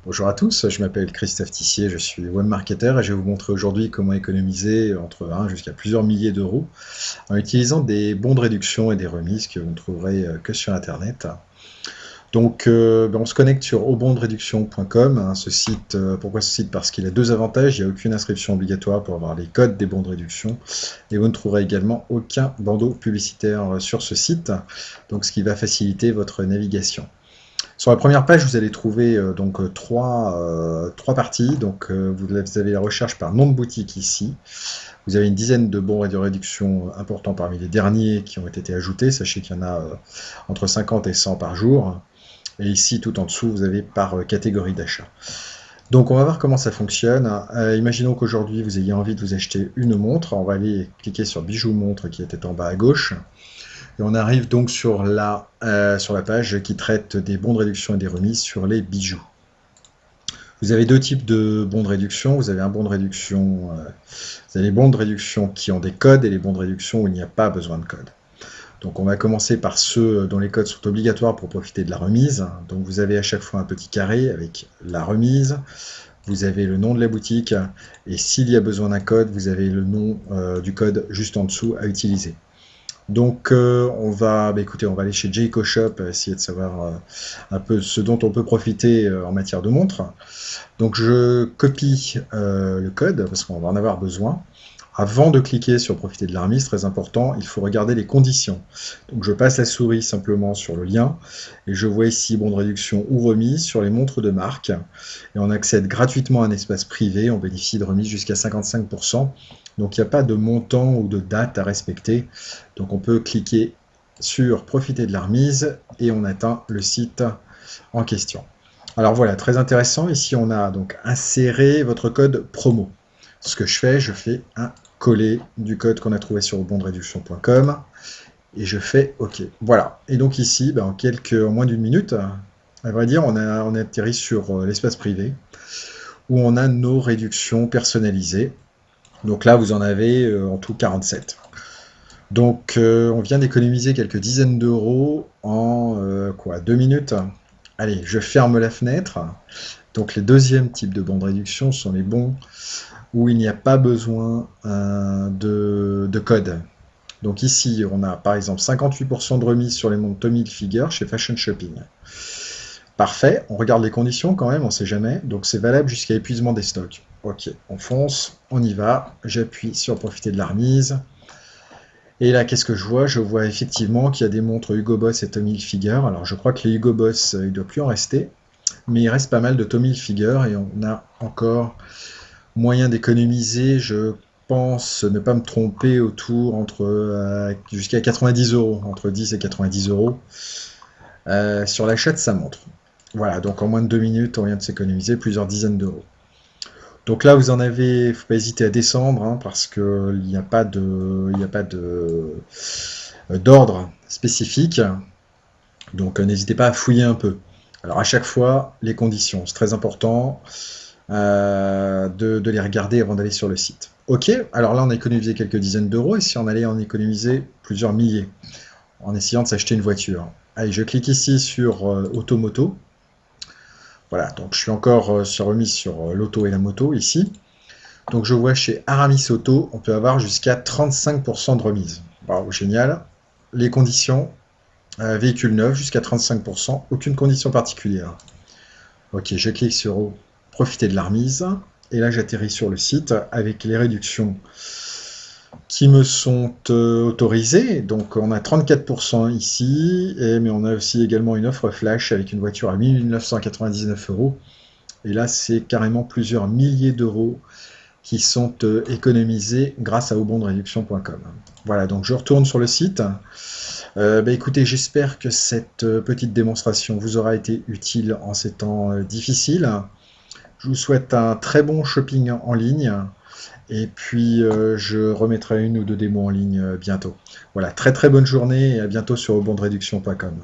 Bonjour à tous, je m'appelle Christophe Tissier, je suis webmarketer et je vais vous montrer aujourd'hui comment économiser entre 1 jusqu'à plusieurs milliers d'euros en utilisant des bons de réduction et des remises que vous ne trouverez que sur Internet. Donc on se connecte sur aubondesreduction.com, hein, ce site, pourquoi ce site? Parce qu'il a deux avantages, il n'y a aucune inscription obligatoire pour avoir les codes des bons de réduction et vous ne trouverez également aucun bandeau publicitaire sur ce site, donc ce qui va faciliter votre navigation. Sur la première page, vous allez trouver trois parties. Donc, vous avez la recherche par nom de boutique ici. Vous avez une dizaine de bons de réduction importants parmi les derniers qui ont été ajoutés. Sachez qu'il y en a entre 50 et 100 par jour. Et ici, tout en dessous, vous avez par catégorie d'achat. Donc, on va voir comment ça fonctionne. Imaginons qu'aujourd'hui, vous ayez envie de vous acheter une montre. On va aller cliquer sur bijoux montre qui était en bas à gauche. Et on arrive donc sur la page qui traite des bons de réduction et des remises sur les bijoux. Vous avez deux types de bons de réduction. Vous avez un bon de réduction, vous avez les bons de réduction qui ont des codes et les bons de réduction où il n'y a pas besoin de code. Donc on va commencer par ceux dont les codes sont obligatoires pour profiter de la remise. Donc vous avez à chaque fois un petit carré avec la remise. Vous avez le nom de la boutique et s'il y a besoin d'un code, vous avez le nom du code juste en dessous à utiliser. Donc on va aller chez Jayco Shop, essayer de savoir un peu ce dont on peut profiter en matière de montres. Donc je copie le code parce qu'on va en avoir besoin. Avant de cliquer sur profiter de la remise, très important, il faut regarder les conditions. Donc je passe la souris simplement sur le lien et je vois ici bon de réduction ou remise sur les montres de marque. Et on accède gratuitement à un espace privé, on bénéficie de remise jusqu'à 55%. Donc il n'y a pas de montant ou de date à respecter. Donc on peut cliquer sur profiter de la remise et on atteint le site en question. Alors voilà, très intéressant. Ici on a donc inséré votre code promo. Ce que je fais un coller du code qu'on a trouvé sur aubondesreduction.com et je fais OK. Voilà. Et donc ici, en moins d'une minute, à vrai dire, on a atterri sur l'espace privé où on a nos réductions personnalisées. Donc là, vous en avez en tout 47. Donc on vient d'économiser quelques dizaines d'euros en 2 minutes. Allez, je ferme la fenêtre. Donc les deuxièmes types de bons de réduction sont les bons où il n'y a pas besoin de code. Donc ici, on a par exemple 58% de remise sur les montres Tommy Hilfiger chez Fashion Shopping. Parfait, on regarde les conditions quand même, on ne sait jamais. Donc c'est valable jusqu'à épuisement des stocks. Ok, on fonce, on y va. J'appuie sur profiter de la remise. Et là, qu'est-ce que je vois? Je vois effectivement qu'il y a des montres Hugo Boss et Tommy Hilfiger. Alors je crois que les Hugo Boss, il ne doit plus en rester. Mais il reste pas mal de Tommy Hilfiger et on a encore moyen d'économiser, je pense ne pas me tromper, jusqu'à 90 euros, entre 10 et 90 euros sur l'achat de sa montre. Voilà, donc en moins de 2 minutes, on vient de s'économiser plusieurs dizaines d'euros. Donc là, vous en avez, il ne faut pas hésiter à descendre, hein, parce qu'il n'y a pas d'ordre spécifique. Donc n'hésitez pas à fouiller un peu. Alors à chaque fois, les conditions, c'est très important de les regarder avant d'aller sur le site. Ok, alors là on a économisé quelques dizaines d'euros et si on allait en économiser plusieurs milliers en essayant de s'acheter une voiture. Allez, je clique ici sur Automoto. Voilà, donc je suis encore remis sur l'auto et la moto ici. Donc je vois chez Aramis Auto, on peut avoir jusqu'à 35% de remise. Wow, génial. Les conditions, véhicule neuf jusqu'à 35%, aucune condition particulière. Ok, je clique sur profiter de la remise. Et là, j'atterris sur le site avec les réductions qui me sont autorisées. Donc, on a 34% ici, mais on a aussi également une offre flash avec une voiture à 1 999 euros. Et là, c'est carrément plusieurs milliers d'euros qui sont économisés grâce à aubondesreduction.com. Voilà, donc je retourne sur le site. Écoutez, j'espère que cette petite démonstration vous aura été utile en ces temps difficiles. Je vous souhaite un très bon shopping en ligne et puis je remettrai une ou deux démos en ligne bientôt. Voilà, très très bonne journée et à bientôt sur aubondesreduction.com.